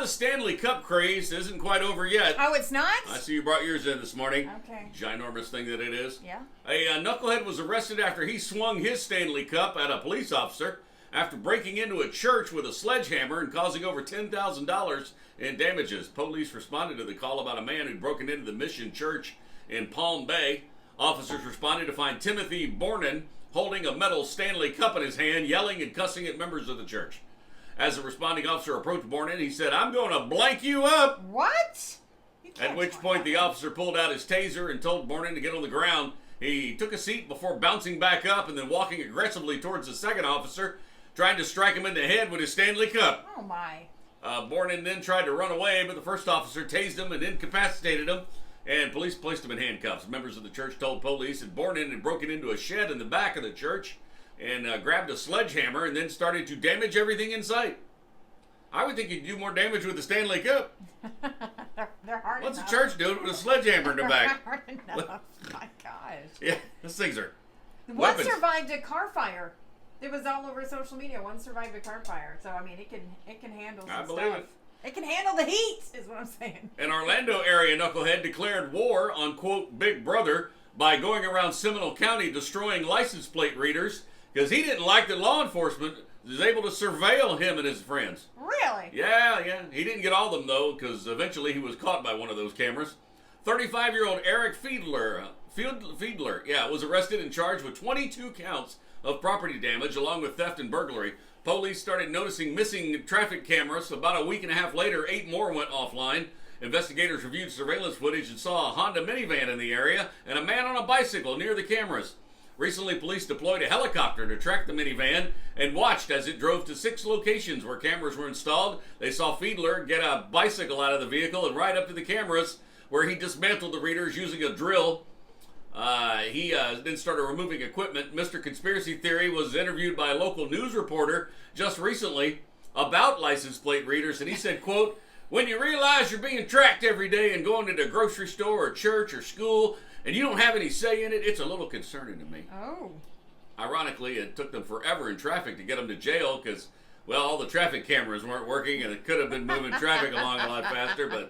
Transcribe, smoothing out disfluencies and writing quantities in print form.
the Stanley Cup craze isn't quite over yet. Oh, it's not? I see you brought yours in this morning. Okay. Ginormous thing that it is. Yeah. A knucklehead was arrested after he swung his Stanley Cup at a police officer after breaking into a church with a sledgehammer and causing over $10,000 in damages. Police responded to the call about a man who'd broken into the Mission Church in Palm Bay. Officers responded to find Timothy Bornin holding a metal Stanley Cup in his hand, yelling and cussing at members of the church. As the responding officer approached Bornin, he said, "I'm going to blank you up." What? At which point the officer pulled out his taser and told Bornin to get on the ground. He took a seat before bouncing back up and then walking aggressively towards the second officer, trying to strike him in the head with his Stanley Cup. Oh, my. Bornin then tried to run away, but the first officer tased him and incapacitated him, and police placed him in handcuffs. Members of the church told police that Bornin had broken into a shed in the back of the church and grabbed a sledgehammer and then started to damage everything in sight. I would think you'd do more damage with the Stanley Cup. They're hard What's enough. the church doing with a sledgehammer in the back? Hard enough. My gosh. Yeah, these things are One weapons. survived a car fire. It was all over social media. One survived a car fire. So, I mean, it can handle some I believe stuff. it. It can handle the heat, is what I'm saying. An Orlando area knucklehead declared war on, quote, Big Brother by going around Seminole County destroying license plate readers because he didn't like that law enforcement was able to surveil him and his friends. Really? Yeah. He didn't get all of them, though, because eventually he was caught by one of those cameras. 35-year-old Eric Fiedler, was arrested and charged with 22 counts of property damage along with theft and burglary. Police started noticing missing traffic cameras. About a week and a half later, 8 more went offline. Investigators reviewed surveillance footage and saw a Honda minivan in the area and a man on a bicycle near the cameras. Recently, police deployed a helicopter to track the minivan and watched as it drove to 6 locations where cameras were installed. They saw Fiedler get a bicycle out of the vehicle and ride up to the cameras where he dismantled the readers using a drill. He then started removing equipment. Mr. Conspiracy Theory was interviewed by a local news reporter just recently about license plate readers, and he said, quote, "When you realize you're being tracked every day and going to the grocery store or church or school and you don't have any say in it, it's a little concerning to me." Oh. Ironically, it took them forever in traffic to get them to jail because, well, all the traffic cameras weren't working and it could have been moving traffic along a lot faster, but